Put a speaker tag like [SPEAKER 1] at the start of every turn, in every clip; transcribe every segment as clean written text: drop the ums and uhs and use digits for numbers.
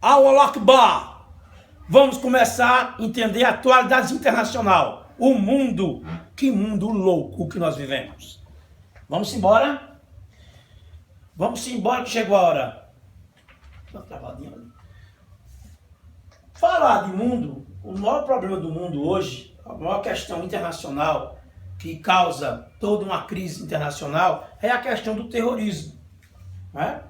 [SPEAKER 1] Allah Akbar! Vamos começar a entender a atualidade internacional. O mundo, que mundo louco que nós vivemos. Vamos embora? Vamos embora que chegou a hora. Uma travadinha ali. Falar de mundo, o maior problema do mundo hoje, a maior questão internacional que causa toda uma crise internacional é a questão do terrorismo. Né?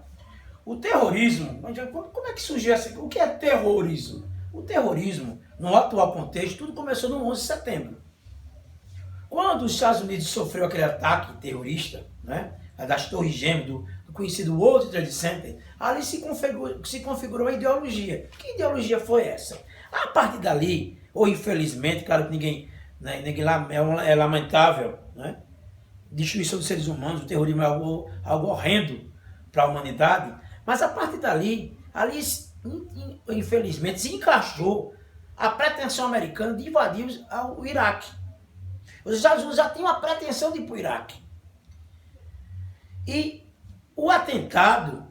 [SPEAKER 1] O terrorismo, como é que surgiu essa? O que é terrorismo? O terrorismo, no atual contexto, tudo começou no 11 de setembro. Quando os Estados Unidos sofreu aquele ataque terrorista, né, das Torres Gêmeas, do conhecido World Trade Center, ali se configurou a ideologia. Que ideologia foi essa? A partir dali, ou infelizmente, claro que ninguém lá é lamentável, né? Destruição dos seres humanos, o terrorismo é algo horrendo para a humanidade, mas a partir dali, infelizmente, se encaixou a pretensão americana de invadir o Iraque. Os Estados Unidos já tinham a pretensão de ir para o Iraque. E o atentado,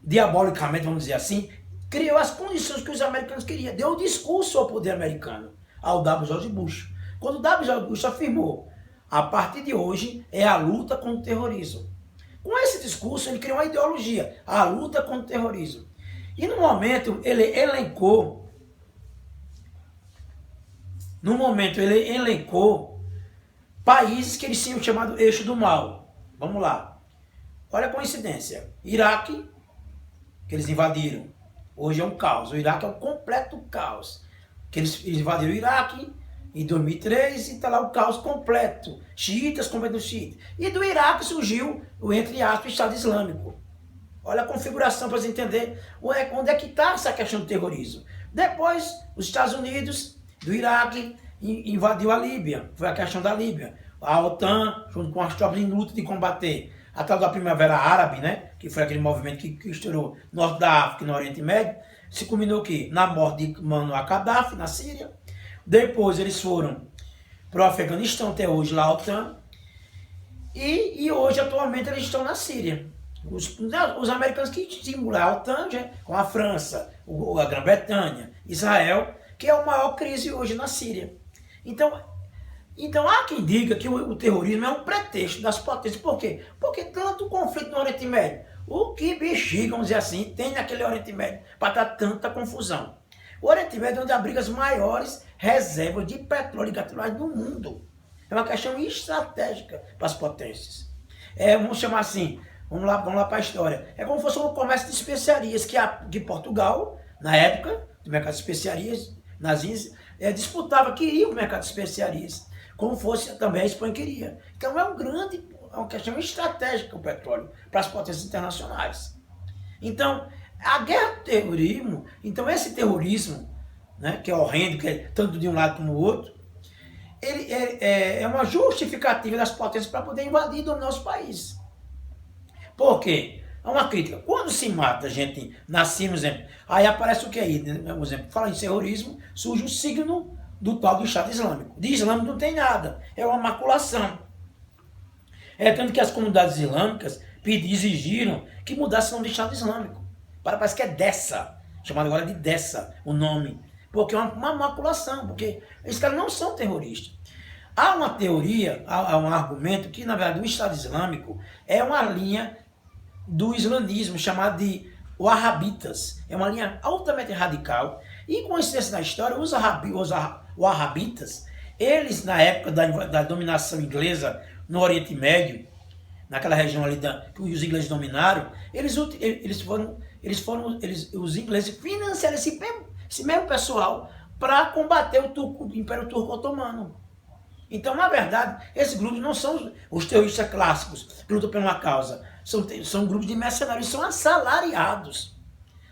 [SPEAKER 1] diabolicamente, vamos dizer assim, criou as condições que os americanos queriam. Deu um discurso ao poder americano, ao W. George Bush. Quando o W. George Bush afirmou, a partir de hoje é a luta contra o terrorismo. Com esse discurso, ele criou uma ideologia, a luta contra o terrorismo. E no momento, ele elencou países que eles tinham chamado eixo do mal. Vamos lá. Olha a coincidência. Iraque, que eles invadiram. Hoje é um caos. O Iraque é um completo caos. Que eles invadiram o Iraque em 2003 e está lá o caos completo. Xiitas combatendo xiitas. E do Iraque surgiu o, entre aspas, Estado Islâmico. Olha a configuração para você entender onde é que está essa questão do terrorismo. Depois, os Estados Unidos, do Iraque, invadiu a Líbia. Foi a questão da Líbia. A OTAN, junto com as tropas em luta de combater a tal da Primavera Árabe, né? Que foi aquele movimento que estourou no norte da África e no Oriente Médio, se culminou o quê? Na morte de Muammar Gaddafi, na Síria. Depois eles foram para o Afeganistão, até hoje lá a OTAN. E hoje, atualmente, eles estão na Síria. Os americanos que estimulam a OTAN, com a França, a Grã-Bretanha, Israel, que é a maior crise hoje na Síria. Então há quem diga que o terrorismo é um pretexto das potências. Por quê? Porque tanto conflito no Oriente Médio, o que bexiga, vamos dizer assim, tem naquele Oriente Médio para dar tanta confusão. O Oriente Médio é onde abriga as maiores reservas de petróleo e gás do mundo. É uma questão estratégica para as potências. Vamos chamar assim, vamos lá para a história. É como se fosse um comércio de especiarias que Portugal, na época, do mercado de especiarias, disputava, queria o mercado de especiarias, como fosse também a Espanha queria. Então é uma questão estratégica o petróleo para as potências internacionais. Então, a guerra do terrorismo, então esse terrorismo, né, que é horrendo, que é tanto de um lado como do outro, ele é uma justificativa das potências para poder invadir e dominar os países. Por quê? É uma crítica. Quando se mata gente, nascemos, exemplo, aí aparece o que aí? Né? Por exemplo, fala em terrorismo, surge o signo do tal do Estado Islâmico. De islâmico não tem nada, é uma maculação. Tanto que as comunidades islâmicas exigiram que mudasse o nome do Estado Islâmico. Parece que é Dessa, chamado agora de Dessa, o nome. Porque é uma maculação, porque esses caras não são terroristas. Há uma teoria, há um argumento que, na verdade, o Estado Islâmico é uma linha do islamismo chamada de Wahhabitas. É uma linha altamente radical. E, coincidência na história, os Wahhabitas, eles, na época da dominação inglesa no Oriente Médio, naquela região ali que os ingleses dominaram, os ingleses financiaram esse mesmo pessoal para combater o Império Turco Otomano. Então, na verdade, esses grupos não são os terroristas clássicos que lutam por uma causa. São grupos de mercenários, são assalariados.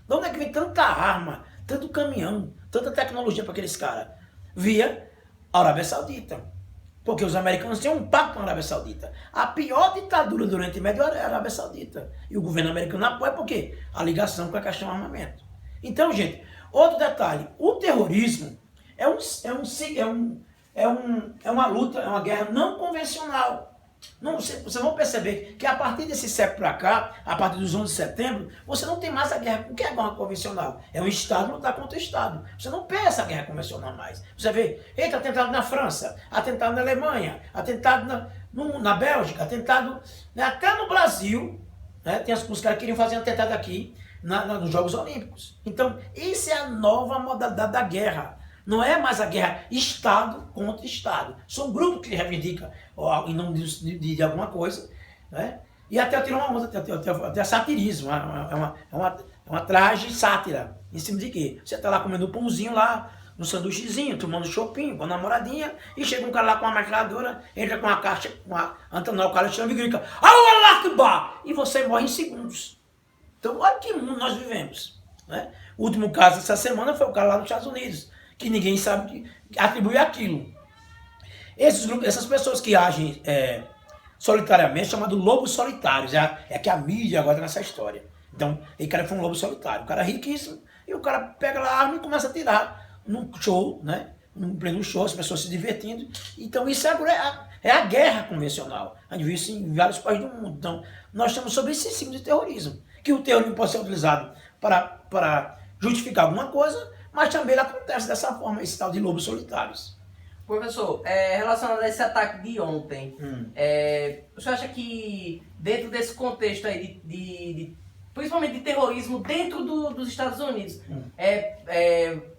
[SPEAKER 1] De onde é que vem tanta arma, tanto caminhão, tanta tecnologia para aqueles caras? Via a Arábia Saudita. Porque os americanos têm um pacto com a Arábia Saudita. A pior ditadura do Oriente Médio é a Arábia Saudita. E o governo americano apoia por quê? A ligação com a questão do armamento. Então, gente, outro detalhe. O terrorismo é uma luta, é uma guerra não convencional. Não, vocês vão perceber que a partir desse século para cá, a partir dos 11 de setembro, você não tem mais a guerra. O que é a guerra convencional? É um Estado lutar contra o Estado. Você não pensa essa guerra convencional mais. Você vê, eita, atentado na França, atentado na Alemanha, atentado na Bélgica, atentado até no Brasil. Né? Tem os caras que queriam fazer um atentado aqui nos Jogos Olímpicos. Então, isso é a nova modalidade da guerra. Não é mais a guerra Estado contra Estado. São grupos que reivindicam em nome de alguma coisa. Né? E até tirou uma onda, até satirismo. É uma traje sátira. Em cima de quê? Você está lá comendo um pãozinho lá, um sanduíchezinho, tomando chopinho com a namoradinha, e chega um cara lá com uma metralhadora, entra com uma caixa, com a antena, o cara chama e grita, Allah Akbar! E você morre em segundos. Então, olha que mundo nós vivemos. Né? O último caso dessa semana foi o cara lá nos Estados Unidos, que ninguém sabe que atribui aquilo. Essas pessoas que agem solitariamente, chamado lobos solitários, é que a mídia agora está nessa história. Então, ele cara foi um lobo solitário, o cara é riquíssimo, e o cara pega lá a arma e começa a tirar num show, né? Num pleno show, as pessoas se divertindo. Então, isso é a guerra convencional. A gente viu isso em vários países do mundo. Então, nós estamos sob esse símbolo de terrorismo, que o terrorismo pode ser utilizado para justificar alguma coisa, mas também ele acontece dessa forma, esse tal de lobos solitários.
[SPEAKER 2] Professor, relacionado a esse ataque de ontem, o senhor acha que dentro desse contexto aí principalmente de terrorismo dentro dos Estados Unidos,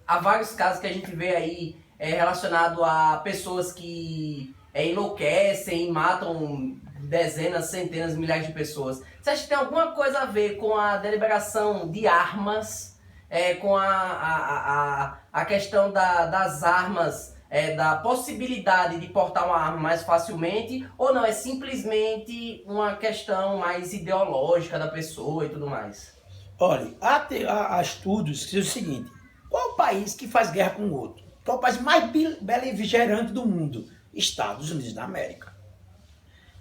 [SPEAKER 2] há vários casos que a gente vê aí relacionado a pessoas que enlouquecem e matam dezenas, centenas, milhares de pessoas. Você acha que tem alguma coisa a ver com a deliberação de armas, com a questão das armas, da possibilidade de portar uma arma mais facilmente, ou não, é simplesmente uma questão mais ideológica da pessoa e tudo mais?
[SPEAKER 1] Olha, há estudos que dizem o seguinte, qual o país que faz guerra com o outro? Qual o país mais beligerante do mundo? Estados Unidos da América.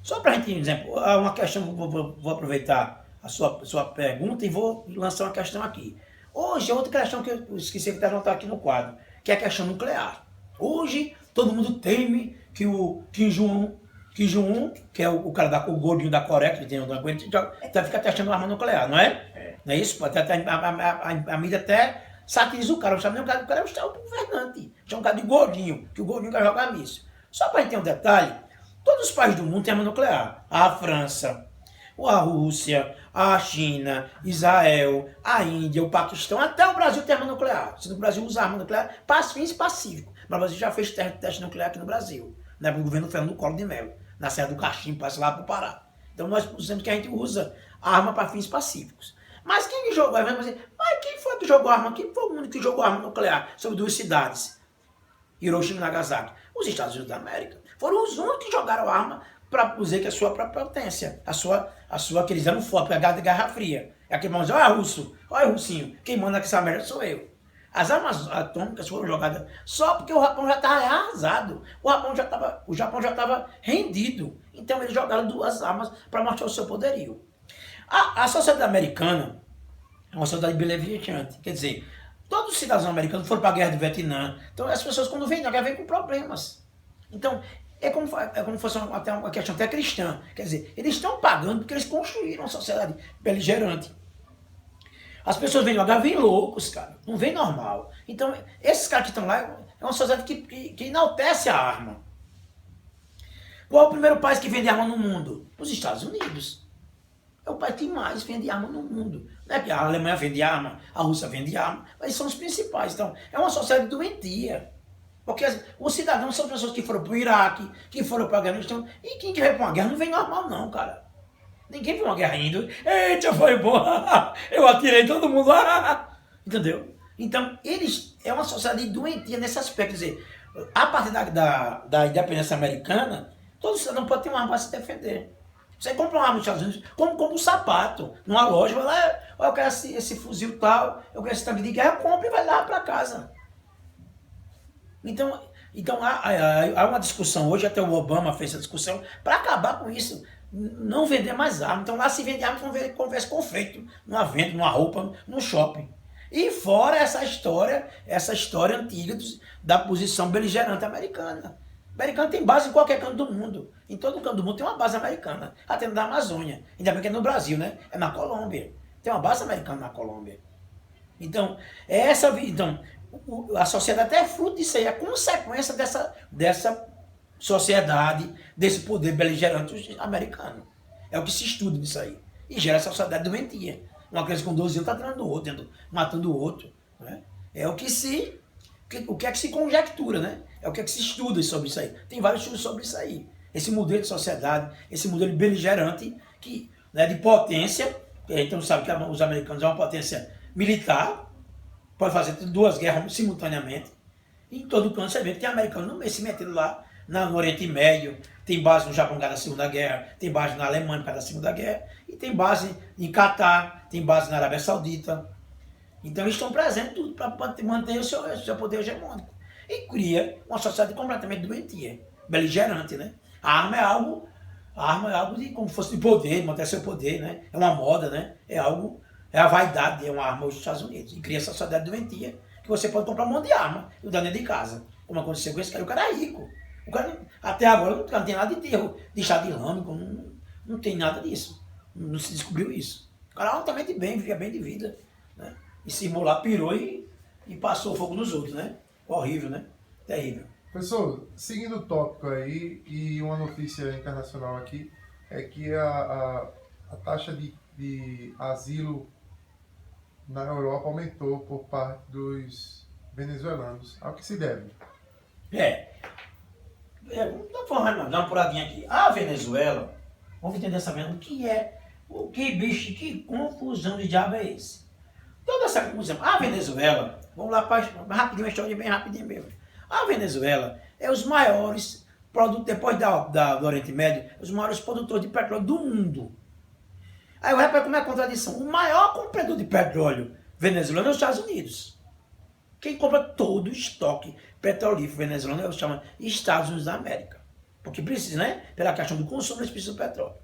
[SPEAKER 1] Só para a gente ter um exemplo, uma questão, vou aproveitar a sua pergunta e vou lançar uma questão aqui. Hoje, outra questão que eu esqueci de anotar aqui no quadro, que é a questão nuclear. Hoje, todo mundo teme que o Kim Jong-un, que é o cara o gordinho da Coreia, que tem uma coisa, já fica testando arma nuclear, não é? Não é isso? A mídia até satiriza o cara, não sabe nem o cara é o governante. Chama um cara de gordinho, que o gordinho quer jogar míssil. Só para a gente ter um detalhe, todos os países do mundo têm arma nuclear. A França, a Rússia, a China, Israel, a Índia, o Paquistão, até o Brasil tem arma nuclear. Se no Brasil usa arma nuclear para fins pacíficos. Mas o Brasil já fez teste nuclear aqui no Brasil, né, para o governo Fernando Collor de Mello, na Serra do Cachimbo, passa lá para o Pará. Então nós dizemos que a gente usa a arma para fins pacíficos. Mas quem jogou? Mas quem foi que jogou arma? Quem foi o único que jogou arma nuclear sobre 2 cidades? Hiroshima e Nagasaki. Os Estados Unidos da América. Foram os únicos que jogaram arma para dizer que a sua própria potência, a sua que eles eram fortes, porque a Guerra Fria. É aquele vão dizer, olha russo, olha russinho, quem manda com essa merda sou eu. As armas atômicas foram jogadas só porque o Japão já estava arrasado. O Japão já estava rendido. Então eles jogaram 2 armas para mostrar o seu poderio. A sociedade americana é uma sociedade beligerante. Quer dizer, todos os cidadãos americanos foram para a guerra do Vietnã. Então as pessoas quando vêm na guerra vêm com problemas. Então é como fosse até uma questão até cristã. Quer dizer, eles estão pagando porque eles construíram uma sociedade beligerante. As pessoas vêm na guerra, vêm loucos, cara. Não vêm normal. Então, esses caras que estão lá é uma sociedade que enaltece a arma. Qual é o primeiro país que vende arma no mundo? Os Estados Unidos. É o país que mais vende arma no mundo. Não é que a Alemanha vende arma, a Rússia vende arma, mas eles são os principais. Então, é uma sociedade doentia. Porque os cidadãos são pessoas que foram para o Iraque, que foram para a Afeganistão. E quem que vai para uma guerra não vem normal, não, cara. Ninguém viu uma guerra indo. Eita, foi boa! Eu atirei todo mundo. Entendeu? Então, eles é uma sociedade doentia nesse aspecto. Quer dizer, a partir da independência americana, todo cidadão pode ter uma arma para se defender. Você compra uma arma nos Estados Unidos, como compra um sapato. Numa loja, vai lá, eu quero esse fuzil tal, eu quero esse tanque de guerra, compra e vai lá para casa. Então há uma discussão, hoje até o Obama fez essa discussão, para acabar com isso, não vender mais armas. Então lá se vende armas, conversa confeito, numa venda, numa roupa, no shopping. E fora essa história antiga da posição beligerante americana. Americano tem base em qualquer canto do mundo. Em todo canto do mundo tem uma base americana. Até na Amazônia. Ainda bem que é no Brasil, né? É na Colômbia. Tem uma base americana na Colômbia. Então, a sociedade até é fruto disso aí. É consequência dessa sociedade, desse poder beligerante americano. É o que se estuda nisso aí. E gera essa sociedade doentia. Uma criança com 12 anos está treinando o outro, matando o outro. Né? É o que se conjectura, né? É o que se estuda sobre isso aí. Tem vários estudos sobre isso aí. Esse modelo de sociedade, esse modelo beligerante, né, de potência, que a gente não sabe que os americanos é uma potência militar, pode fazer duas guerras simultaneamente. E em todo canto você vê que tem americano no meio se metendo lá no Oriente Médio, tem base no Japão por causa da Segunda Guerra, tem base na Alemanha por causa da Segunda Guerra, e tem base em Catar, tem base na Arábia Saudita. Então eles estão presentes tudo para manter o seu poder hegemônico. E cria uma sociedade completamente doentia, beligerante, né? A arma é algo de como se fosse de poder, manter seu poder, né? É uma moda, né? É a vaidade, é uma arma hoje nos Estados Unidos. E cria essa sociedade doentia que você pode comprar um monte de arma e dar dentro de casa. Como aconteceu com esse cara, o cara é rico. O cara, até agora o cara não tem nada de enterro, de chá de lâmico, não tem nada disso. Não se descobriu isso. O cara altamente bem, vivia bem de vida, né? E se lá, pirou e passou fogo nos outros, né? Horrível, né? Terrível.
[SPEAKER 3] Professor, seguindo o tópico aí, e uma notícia internacional aqui, é que a taxa de asilo na Europa aumentou por parte dos venezuelanos. Ao que se deve?
[SPEAKER 1] Vamos dar uma puradinha aqui. A Venezuela, vamos entender essa venda, que bicho, que confusão de diabo é esse? Toda essa confusão. A Venezuela, vamos lá, rapidinho, uma história bem rapidinho mesmo. A Venezuela é os maiores produtores, depois do Oriente Médio, os maiores produtores de petróleo do mundo. Aí vai como é a contradição. O maior comprador de petróleo venezuelano é os Estados Unidos. Quem compra todo o estoque petrolífero venezuelano é o chama Estados Unidos da América. Porque precisa, né? Pela questão do consumo, eles precisam do petróleo.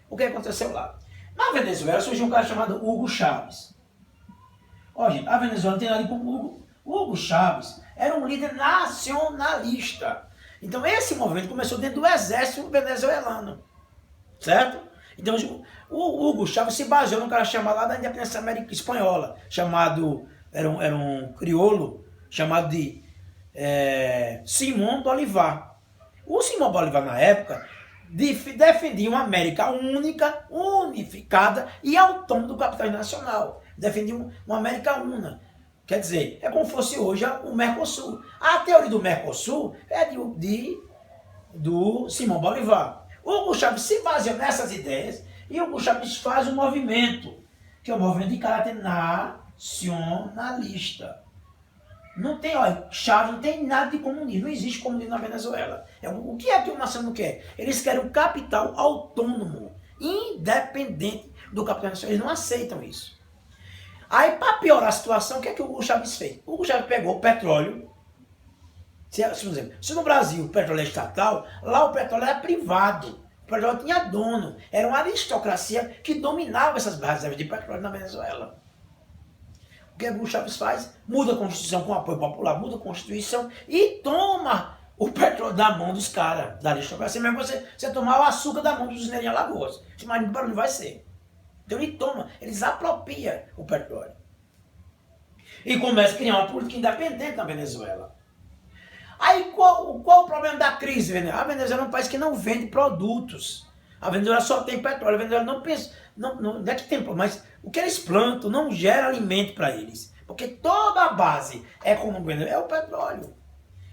[SPEAKER 1] O que aconteceu lá? Na Venezuela surgiu um cara chamado Hugo Chávez. Ó, gente, a Venezuela não tem nada com o Hugo Chávez era um líder nacionalista. Então esse movimento começou dentro do exército venezuelano. Certo? Então o Hugo Chávez se baseou num cara chamado lá da independência espanhola, era um crioulo, chamado de Simón Bolívar. O Simón Bolívar, na época, defendia uma América única, unificada e autônoma do capital nacional. Defendia uma América una. Quer dizer, é como fosse hoje o Mercosul. A teoria do Mercosul é do Simón Bolívar. O Hugo Chávez se baseou nessas ideias e o Hugo Chávez faz um movimento, que é um movimento de caráter nacionalista. Não tem, olha, Chávez não tem nada de comunismo, não existe comunismo na Venezuela. O que é que o nacional quer? Eles querem um capital autônomo, independente do capital nacional. Eles não aceitam isso. Aí, para piorar a situação, o que é que o Hugo Chávez fez? O Hugo Chávez pegou o petróleo. Se no Brasil o petróleo é estatal, lá o petróleo era privado. O petróleo tinha dono. Era uma aristocracia que dominava essas reservas de petróleo na Venezuela. O que o Hugo Chávez faz? Muda a Constituição com apoio popular, muda a Constituição e toma o petróleo da mão dos caras, da aristocracia. Mesmo você tomar o açúcar da mão dos Nerinha Lagoas. Você imagina que barulho vai ser. Então eles apropriam o petróleo. E começam a criar uma política independente na Venezuela. Aí qual o problema da crise, Venezuela? A Venezuela é um país que não vende produtos. A Venezuela só tem petróleo. A Venezuela não pensa, não é que tem, mas o que eles plantam não gera alimento para eles. Porque toda a base econômica é o petróleo.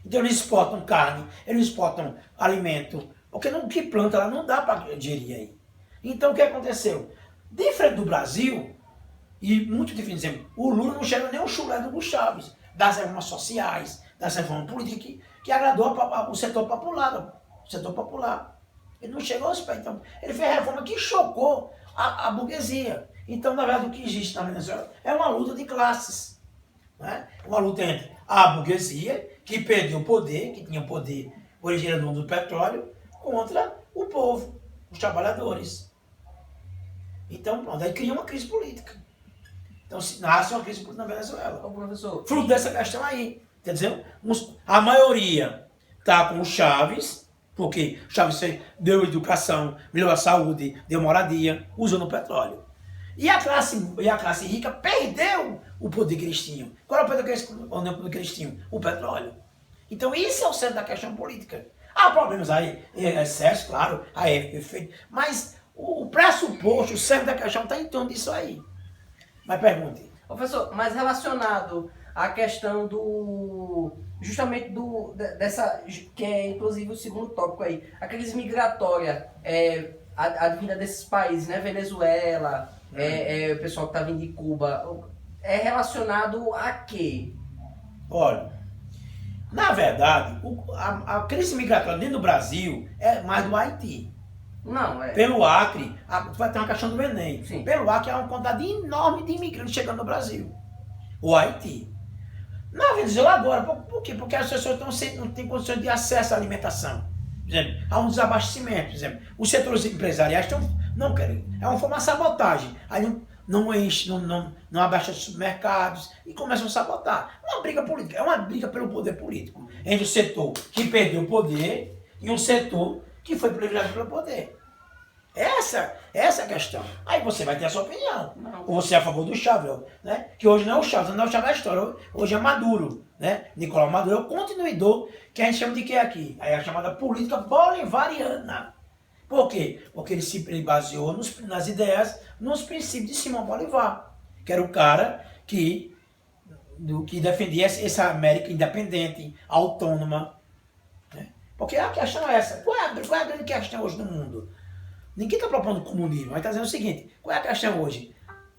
[SPEAKER 1] Então eles exportam carne, eles exportam alimento. Porque o que planta lá não dá para gerir aí. Então o que aconteceu? Diferente do Brasil, e muito diferente, o Lula não chega nem o chulé do Hugo Chávez, das reformas sociais, das reformas políticas que agradou o setor popular. Ele não chegou aos pés. Então, ele fez a reforma que chocou a burguesia. Então, na verdade, o que existe na Venezuela é uma luta de classes. Né? Uma luta entre a burguesia, que perdeu o poder, que tinha o poder originador do petróleo, contra o povo, os trabalhadores. Então, pronto, aí cria uma crise política. Então, nasce uma crise política na Venezuela.
[SPEAKER 2] Ô, professor.
[SPEAKER 1] Fruto dessa questão aí. Quer dizer, a maioria tá com o Chaves, porque o Chaves deu educação, melhorou a saúde, deu moradia, usou no petróleo. E a classe rica perdeu o poder que eles tinham. Qual é o poder que eles tinham? O petróleo. Então isso é o centro da questão política. Há problemas aí, excesso, claro, aí efeito, mas o pressuposto, o centro da questão está em torno disso aí. Mas pergunte.
[SPEAKER 2] Professor, mas relacionado à questão justamente dessa, que é inclusive o segundo tópico aí, a crise migratória, advinda desses países, né, Venezuela, o pessoal que está vindo de Cuba, é relacionado a quê?
[SPEAKER 1] Olha, na verdade, a crise migratória dentro do Brasil é mais do Haiti.
[SPEAKER 2] Não,
[SPEAKER 1] Pelo Acre, vai ter uma questão do Enem.
[SPEAKER 2] Sim.
[SPEAKER 1] Pelo Acre há uma quantidade enorme de imigrantes chegando no Brasil. O Haiti. Na Venezuela agora, por quê? Porque as pessoas não têm condições de acesso à alimentação. Por exemplo, há um desabastecimento. Por exemplo, os setores empresariais não querem. É uma sabotagem. Aí não enche, não abaixa os supermercados e começam a sabotar. Uma briga política, é uma briga pelo poder político. Entre o setor que perdeu o poder e um setor que foi privilegiado pelo poder. Essa é a questão. Aí você vai ter a sua opinião.
[SPEAKER 2] Não.
[SPEAKER 1] Ou você é a favor do Chávez, né? Que hoje não é o Chávez, não é o Chávez da história. Hoje é Maduro, né? Nicolás Maduro é o continuidor que a gente chama de quê aqui? Aí é a chamada política bolivariana. Por quê? Porque ele baseou nas ideias, nos princípios de Simão Bolivar, que era o cara que defendia essa América independente, autônoma. Né? Porque a questão é essa. Qual é a grande questão hoje no mundo? Ninguém está propondo comunismo, mas está dizendo o seguinte, qual é a questão hoje?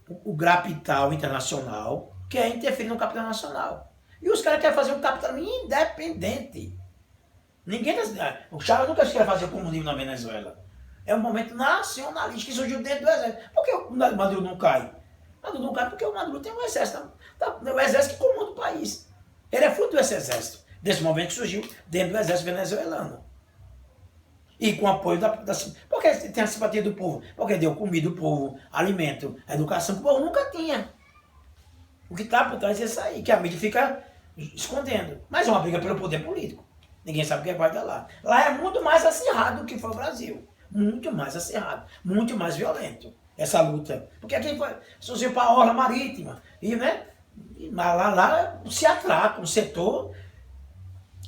[SPEAKER 1] O capital internacional quer interferir no capital nacional. E os caras querem fazer um capital independente. O Chávez nunca quer fazer o comunismo na Venezuela. É um momento nacionalista que surgiu dentro do exército. Por que o Maduro não cai? O Maduro não cai porque o Maduro tem um exército. O exército que comanda o país. Ele é fruto desse exército. Desse momento que surgiu dentro do exército venezuelano. E com apoio porque tem a simpatia do povo. Porque deu comida ao povo, alimento, educação que o povo nunca tinha. O que está por trás é isso aí, que a mídia fica escondendo. Mas é uma briga pelo poder político. Ninguém sabe o que vai dar lá. Lá é muito mais acirrado do que foi o Brasil. Muito mais acirrado. Muito mais violento. Essa luta. Porque aqui surgiu para a orla marítima. E, né? Lá se atraca um setor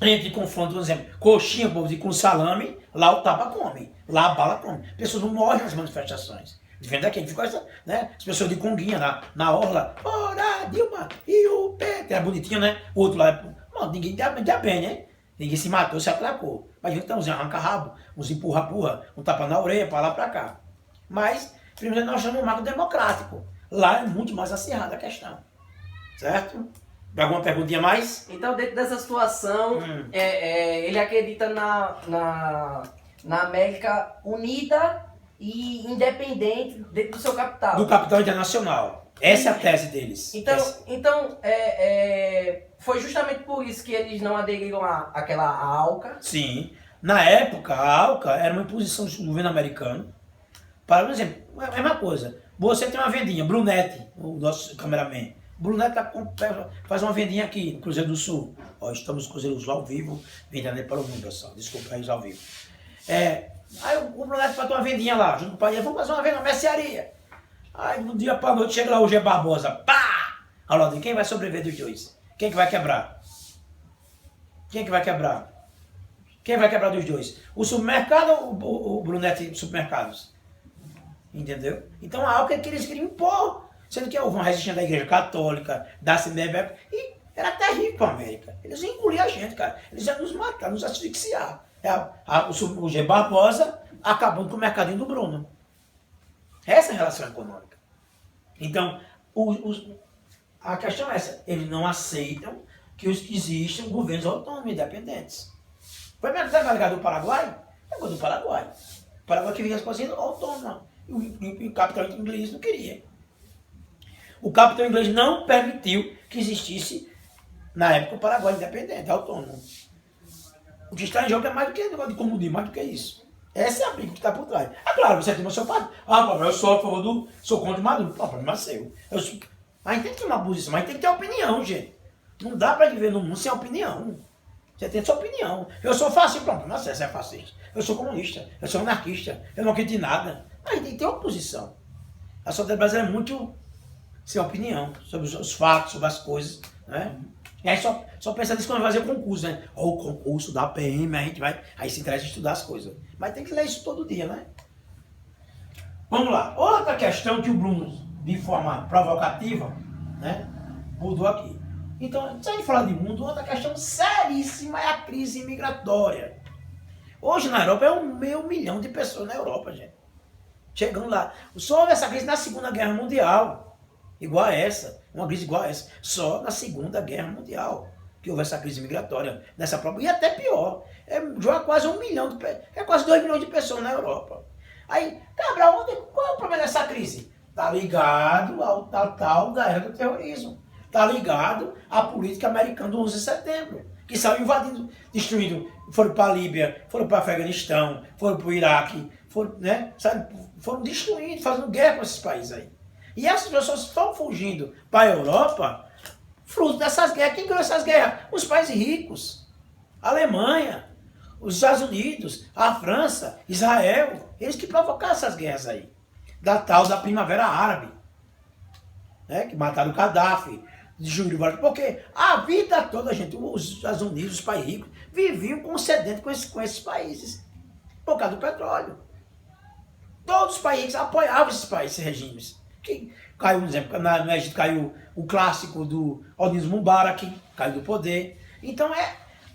[SPEAKER 1] entre confronto, por exemplo, coxinha, povo de com salame, lá o tapa come, lá a bala come. Pessoas não morrem nas manifestações. Diferente daqui, ficou essa, né? As pessoas de conguinha na orla, fora Dilma e o PT, era bonitinho, né? O outro lá, não, ninguém dá bem, né? Ninguém se matou, se atracou. Mas a gente tem uns arranca-rabo, uns empurra-purra, um tapa na orelha, para lá, para cá. Mas, primeiro nós chamamos um marco democrático. Lá é muito mais acirrada a questão. Certo? Alguma perguntinha mais?
[SPEAKER 2] Então, dentro dessa situação, ele acredita na América unida e independente dentro do seu capital.
[SPEAKER 1] Do capital internacional. Essa é a tese deles.
[SPEAKER 2] Então foi justamente por isso que eles não aderiram àquela ALCA.
[SPEAKER 1] Sim. Na época, a ALCA era uma imposição do governo americano. Para, por exemplo, a mesma coisa. Você tem uma vendinha, Brunetti, o nosso cameraman. Brunetti faz uma vendinha aqui no Cruzeiro do Sul. Ó, estamos no Cruzeiro do Sul ao vivo, vendendo para o mundo, pessoal. Desculpa aí, ao vivo. Aí o Brunetti faz uma vendinha lá, junto com o pai, vamos fazer uma venda na mercearia. Aí do dia para a noite chega lá o G. Barbosa, pá! Alô, quem vai sobreviver dos dois? Quem que vai quebrar? Quem que vai quebrar? Quem vai quebrar dos dois? O supermercado ou o Brunetti Supermercados? Entendeu? Então a ALCA que eles queriam impor, sendo que houve uma resistência da Igreja Católica, da Assembleia, e era terrível para a América. Eles iam engolir a gente, cara. Eles iam nos matar, nos asfixiar. O G. Barbosa acabando com o mercadinho do Bruno. Essa é a relação econômica. Então, a questão é essa. Eles não aceitam que existam governos autônomos independentes. Foi mesmo que ligado do Paraguai? Pegou do Paraguai. O Paraguai que vinha as coisas autônomas. E o capital inglês não queria. O capital inglês não permitiu que existisse, na época, o Paraguai independente, autônomo. O que está em jogo é mais do que negócio de comunismo, mais do que isso. Essa é a briga que está por trás. É claro, você tem o seu pai. Eu sou a favor sou contra o Maduro. O problema é seu. Mas tem que ter uma posição, mas tem que ter opinião, gente. Não dá para viver no mundo sem opinião. Você tem sua opinião. Eu sou fascista, pronto, não sei se é fascista. Eu sou comunista, eu sou anarquista, eu não acredito em nada. Mas tem que ter oposição. A sociedade brasileira é muito sem opinião sobre os fatos, sobre as coisas, né? E aí só pensa nisso quando vai fazer o concurso, né? Ou o concurso da PM, a gente vai, aí se interessa em estudar as coisas. Mas tem que ler isso todo dia, né? Vamos lá. Outra questão que o Bruno, de forma provocativa, né, mudou aqui. Então, se a gente falar de mundo, outra questão seríssima é a crise migratória. Hoje na Europa é 1,5 milhão de pessoas na Europa, gente. Chegando lá. Só houve essa crise na Segunda Guerra Mundial. Igual a essa. Uma crise igual a essa. Só na Segunda Guerra Mundial que houve essa crise migratória. Nessa própria, e até pior. Já quase 1 milhão, é quase 2 milhões de pessoas na Europa. Aí, Cabral, qual é o problema dessa crise? Está ligado ao tal da era do terrorismo. Está ligado à política americana do 11 de setembro. Que saiu invadindo, destruindo. Foram para a Líbia, foram para o Afeganistão, foram para o Iraque, foram destruindo, fazendo guerra com esses países aí. E essas pessoas estão fugindo para a Europa, fruto dessas guerras. Quem ganhou essas guerras? Os países ricos. A Alemanha, os Estados Unidos, a França, Israel. Eles que provocaram essas guerras aí. Da tal da Primavera Árabe. Né? Que mataram o Gaddafi. Destruíram vários. Porque a vida toda, gente, os Estados Unidos, os países ricos, viviam concedendo com esses países. Por causa do petróleo. Todos os países apoiavam esses regimes. Que caiu, por exemplo, no Egito caiu o clássico do Hosni Mubarak, caiu do poder. Então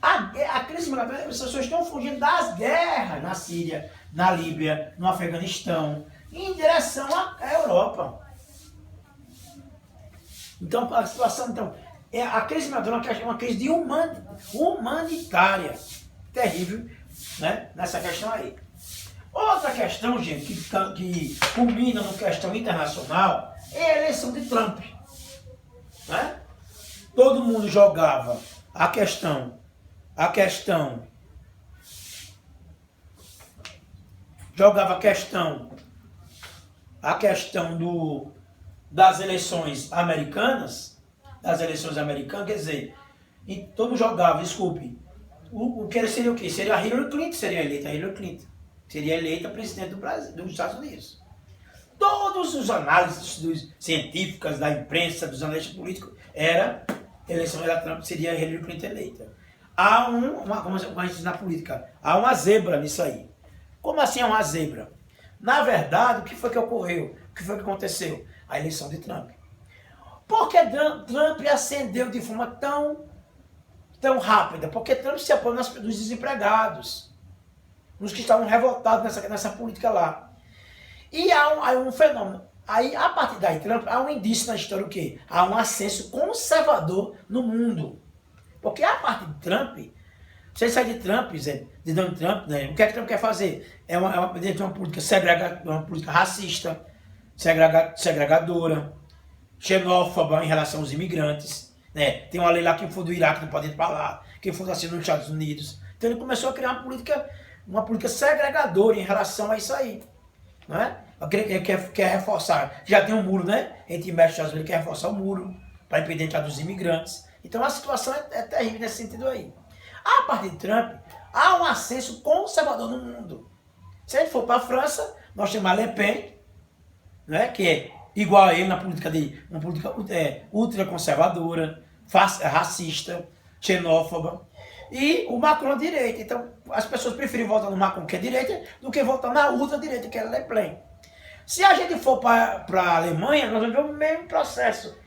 [SPEAKER 1] a crise migratória, as pessoas estão fugindo das guerras na Síria, na Líbia, no Afeganistão, em direção à Europa. Então, a situação, a crise migratória é uma crise humanitária terrível, né, nessa questão aí. Outra questão, gente, que culmina na questão internacional é a eleição de Trump. Né? Todo mundo jogava a questão das eleições americanas, quer dizer, e todo mundo jogava, desculpe, o que seria o quê? Seria a Hillary Clinton, seria eleita presidente do Brasil, dos Estados Unidos. Todos os análises científicas, da imprensa, dos analistas políticos, a eleição era Trump, seria a Hillary Clinton eleita. Há como a gente diz na política, há uma zebra nisso aí. Como assim é uma zebra? Na verdade, o que foi que ocorreu? O que foi que aconteceu? A eleição de Trump. Por que Trump ascendeu de forma tão rápida? Porque Trump se apoiou dos desempregados, nos que estavam revoltados nessa política lá. E há um fenômeno. Aí, a partir daí, Trump, há um indício na história o quê? Há um ascenso conservador no mundo. Porque a partir de Trump, você sai de Trump, de Donald Trump, né? O que é que Trump quer fazer? É uma política uma política racista, segregadora, xenófoba em relação aos imigrantes. Né? Tem uma lei lá, quem for do Iraque não pode ir para lá, quem for assim nos Estados Unidos. Então ele começou a criar uma política segregadora em relação a isso aí. Não é? Ele quer reforçar, já tem um muro, né? Entre México e Estados Unidos, quer reforçar o muro para impedir a entrada dos imigrantes. Então a situação é terrível nesse sentido aí. A partir de Trump, há um ascenso conservador no mundo. Se a gente for para a França, nós temos a Le Pen, né? Que é igual a ele na política uma política ultraconservadora, racista, xenófoba. E o Macron à direita. Então, as pessoas preferem votar no Macron, que é direita, do que votar na ultradireita, que é a Le Pen. Se a gente for para a Alemanha, nós vamos ver o mesmo processo.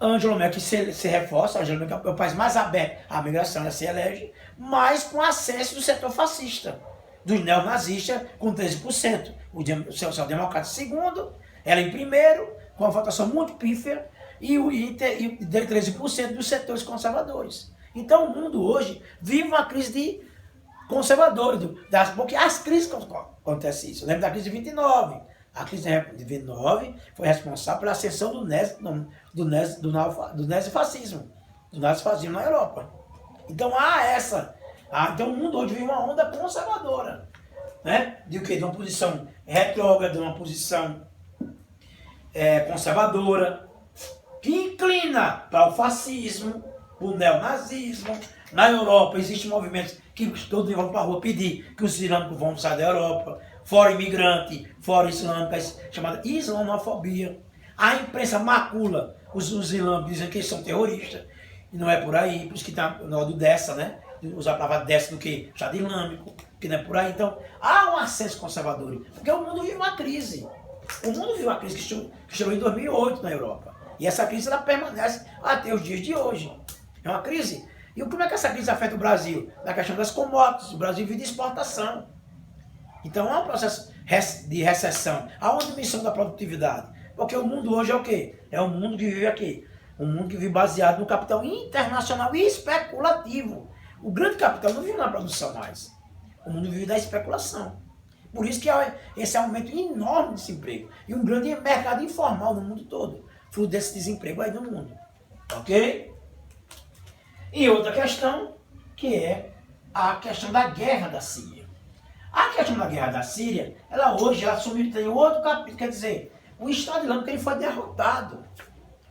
[SPEAKER 1] Angela Merkel se reforça, a Angela Merkel é o país mais aberto à migração, ela se elege, mas com acesso do setor fascista, dos neonazistas, com 13%. O social-democrata segundo, ela em primeiro, com uma votação muito pífia, e o 13% dos setores conservadores. Então o mundo hoje vive uma crise de conservadores, porque as crises acontecem isso. Eu lembro da crise de 29. A crise de 29 foi responsável pela ascensão do nazifascismo na Europa. Então então o mundo hoje vive uma onda conservadora, né? De uma posição retrógrada, de uma posição conservadora, que inclina para o fascismo, o neonazismo, Na Europa existem movimentos que todos vão para a rua pedir que os islâmicos vão sair da Europa, fora imigrante, fora islâmicas, chamada islamofobia. A imprensa macula os islâmicos, dizendo que eles são terroristas, e não é por aí, por isso que está no do dessa, né? Usar a palavra dessa do que Estado Islâmico, que não é por aí. Então, há um acesso conservador, porque o mundo vive uma crise. O mundo vive uma crise que chegou em 2008 na Europa. E essa crise ela permanece até os dias de hoje. É uma crise. E como é que essa crise afeta o Brasil? Na questão das commodities. O Brasil vive de exportação. Então há um processo de recessão. Há uma diminuição da produtividade. Porque o mundo hoje é o quê? É um mundo que vive aqui. Um mundo que vive baseado no capital internacional e especulativo. O grande capital não vive na produção mais. O mundo vive da especulação. Por isso que há esse aumento enorme de desemprego. E um grande mercado informal no mundo todo. Fruto desse desemprego aí no mundo. Ok? E outra questão, que é a questão da guerra da Síria. A questão da guerra da Síria, ela hoje assumiu, tem outro capítulo, quer dizer, o Estado Islâmico ele foi derrotado.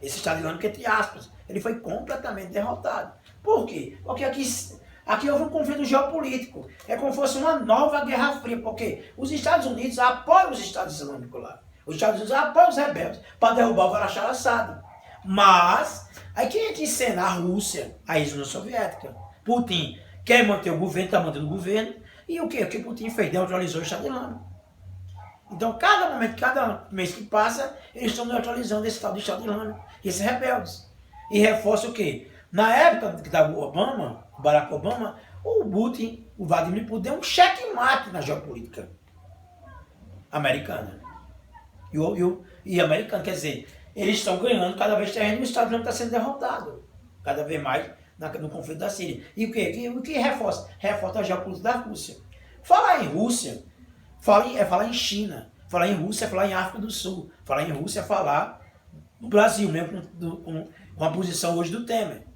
[SPEAKER 1] Esse Estado Islâmico, entre aspas, ele foi completamente derrotado. Por quê? Porque aqui houve um conflito geopolítico. É como se fosse uma nova Guerra Fria, porque os Estados Unidos apoiam os Estados Islâmicos lá. Os Estados Unidos apoiam os rebeldes para derrubar o Bashar al-Assad. Mas, aí quem entra em cena? A Rússia, a ex-União Soviética. Putin quer manter o governo, está mantendo o governo. E o que? O que Putin fez? Neutralizou o Estado Islâmico. Então, cada momento, cada mês que passa, eles estão neutralizando esse tal do Estado Islâmico, esses rebeldes. E reforça o quê? Na época que estava o Barack Obama, o Putin, o Vladimir Putin, deu um checkmate na geopolítica americana. E americano, quer dizer, eles estão ganhando cada vez terreno e o Estado Islâmico está sendo derrotado. Cada vez mais no conflito da Síria. E o que reforça? Reforça a geopolítica da Rússia. Falar em Rússia, falar em China. Falar em Rússia é falar em África do Sul. Falar em Rússia é falar no Brasil, mesmo com a posição hoje do Temer.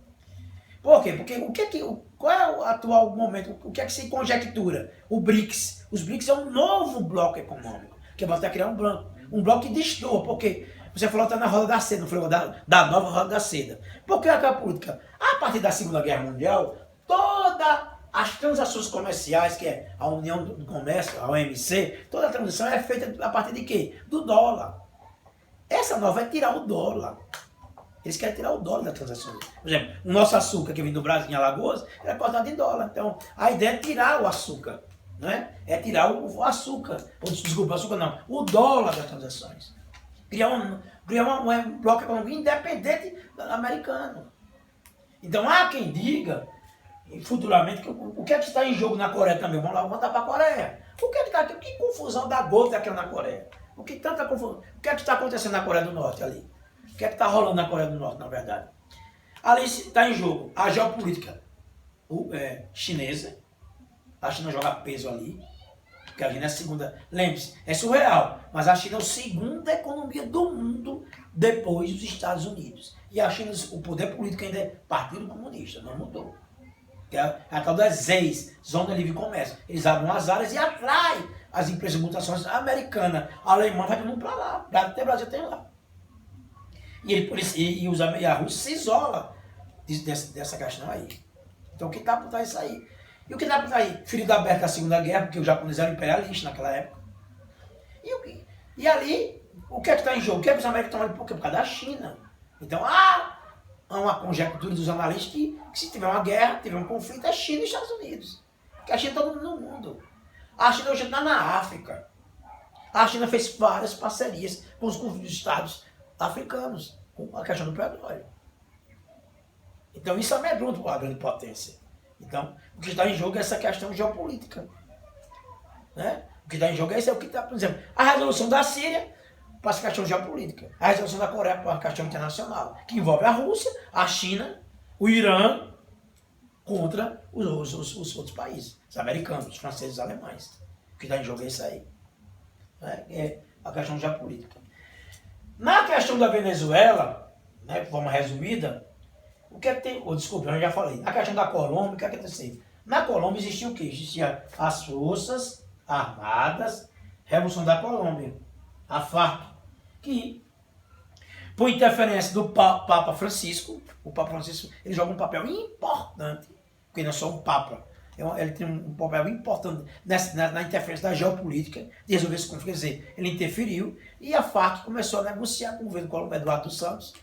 [SPEAKER 1] Por quê? Porque qual é o atual momento? O que é que se conjectura? O BRICS. Os BRICS é um novo bloco econômico, que vai criar um bloco que destoa, porque você falou que está na roda da seda, não falou da nova roda da seda. Porque a política, a partir da Segunda Guerra Mundial, todas as transações comerciais, que é a União do Comércio, a OMC, toda a transação é feita a partir de quê? Do dólar. Essa nova é tirar o dólar. Eles querem tirar o dólar das transações. Por exemplo, o nosso açúcar que vem do Brasil, em Alagoas, é cotado em dólar. Então, a ideia é tirar o açúcar. Não é? É tirar o açúcar. Desculpa, o açúcar não. O dólar das transações. Criar um bloco econômico independente americano. Então, há quem diga, futuramente, o que é que está em jogo na Coreia também? Vamos lá, vamos mandar para a Coreia. O que é que está aqui? Que confusão da gota aqui na Coreia? O que tanta confusão? O que é que está acontecendo na Coreia do Norte ali? O que é que está rolando na Coreia do Norte, na verdade? Ali está em jogo a geopolítica chinesa. A China joga peso ali. Porque a China é a segunda. Lembre-se, é surreal. Mas a China é a segunda economia do mundo depois dos Estados Unidos. E a China, o poder político ainda é Partido Comunista, não mudou. Que é a tal das ZEIs, Zona de Livre Comércio. Eles abrem as áreas e atraem as empresas de multinacionais americanas. A Alemanha vai todo mundo para lá. Até o Brasil tem lá. E a Rússia se isola dessa questão aí. Então o que está por trás disso aí? E o que está por trás aí? Ferida aberta da Segunda Guerra, porque os japoneses eram imperialistas naquela época. E ali, o que é que está em jogo? O que é que os americanos estão ali? Por quê? Por causa da China. Então há uma conjectura dos analistas que se tiver uma guerra, tiver um conflito, é China e Estados Unidos. Porque a China está no mundo. A China hoje está na África. A China fez várias parcerias com os estados africanos, com a questão do petróleo. Então isso amedronta a grande potência. Então, o que está em jogo é essa questão geopolítica. Né? O que está em jogo é isso, é o que está, por exemplo, a resolução da Síria para a questão geopolítica. A resolução da Coreia para a questão internacional, que envolve a Rússia, a China, o Irã, contra os outros países, os americanos, os franceses, os alemães. O que está em jogo é isso aí. Né? É a questão geopolítica. Na questão da Venezuela, né, de forma resumida, o que é que tem? Desculpa, eu já falei. A questão da Colômbia, o que é que aconteceu? Na Colômbia existia o quê? Existia as Forças Armadas, Revolução da Colômbia, a FARC, que, por interferência do Papa Francisco, o Papa Francisco ele joga um papel importante porque não é só um papa. Ele tem um papel importante na interferência da geopolítica de resolver esse conflito. Quer dizer, ele interferiu e a Farc começou a negociar com o governo do Eduardo dos Santos.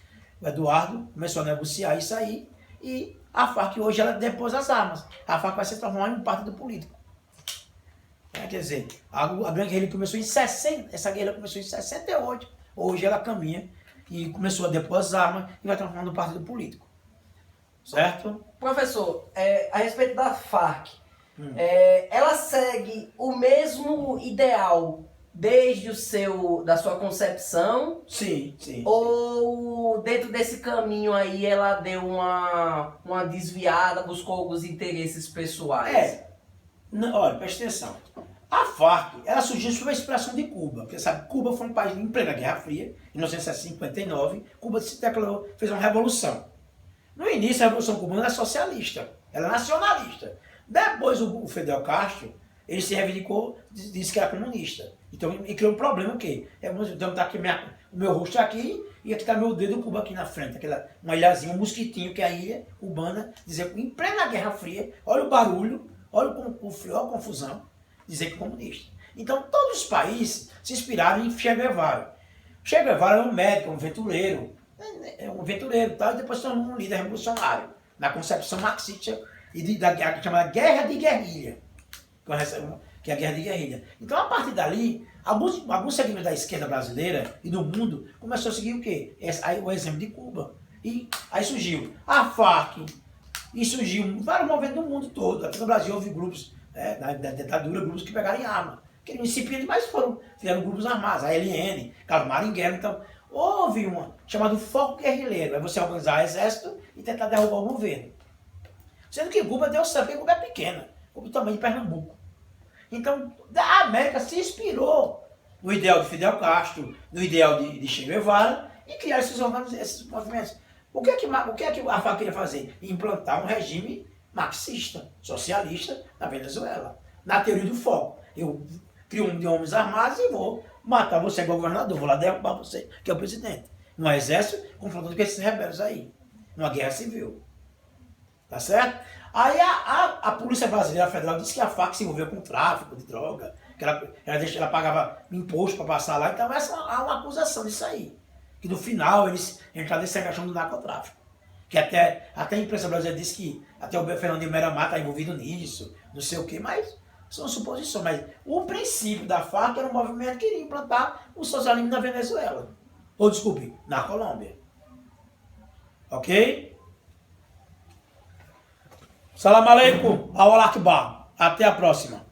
[SPEAKER 1] O Eduardo começou a negociar isso aí e a Farc hoje ela depôs as armas. A Farc vai se transformar em um partido político. Quer dizer, a grande guerrilha começou em 60, essa guerrilha começou em 68. Hoje ela caminha e começou a depor as armas e vai transformar num partido político. Certo?
[SPEAKER 2] Professor, a respeito da Farc, ela segue o mesmo ideal desde da sua concepção?
[SPEAKER 1] Sim, sim.
[SPEAKER 2] Ou dentro desse caminho aí ela deu uma desviada, buscou alguns interesses pessoais?
[SPEAKER 1] Olha, presta atenção. A Farc, ela surgiu sob a inspiração de Cuba. Porque sabe, Cuba foi um país em plena Guerra Fria, em 1959. Cuba se declarou, fez uma revolução. No início, a Revolução Cubana era socialista, ela é nacionalista. Depois, o Fidel Castro, ele se reivindicou, disse que era comunista. Então, ele criou um problema, o quê? Então, tá aqui o meu rosto aqui, e aqui está meu dedo Cuba aqui na frente. Uma ilhazinha, um mosquitinho, que é a ilha cubana, dizer que em plena Guerra Fria, olha o barulho, olha o frio, olha a confusão, dizer que é comunista. Então, todos os países se inspiraram em Che Guevara. Che Guevara é um médico, um aventureiro, tal, e depois se tornou um líder revolucionário, na concepção marxista e da chamada Guerra de Guerrilha, que é a Guerra de Guerrilha. Então, a partir dali, alguns segmentos da esquerda brasileira e do mundo começou a seguir o quê? O exemplo de Cuba. E aí surgiu a Farc, e surgiu vários movimentos no mundo todo. Aqui no Brasil houve grupos, na ditadura, grupos que pegaram em arma. Queriam incipientes, mas fizeram grupos armados, a LN, Carlos Maringuera. Então, houve uma chamada foco guerrilheiro, é você organizar exército e tentar derrubar o governo. Sendo que Cuba deu certo, porque Cuba é pequena, Cuba é do tamanho de Pernambuco. Então, a América se inspirou no ideal de Fidel Castro, no ideal de Che Guevara, e criaram esses movimentos. O que é que a Farc queria fazer? Implantar um regime marxista, socialista na Venezuela. Na teoria do foco. Eu crio um de homens armados e vou matar você, governador, vou lá derrubar você, que é o presidente. No exército, confrontando com esses rebeldes aí. Numa guerra civil. Tá certo? Aí a Polícia Brasileira Federal disse que a Farc se envolveu com tráfico de droga, que ela pagava imposto para passar lá, então há uma acusação disso aí. Que no final eles entraram nessa questão do narcotráfico. Que até a imprensa brasileira disse que até o Fernandinho Beiramar está envolvido nisso, não sei o quê, mas são suposições. Mas o princípio da Farc era um movimento que queria implantar o socialismo na Venezuela. Ou, desculpe, na Colômbia. Ok? Salam aleikum, Allahu Akbar. Até a próxima.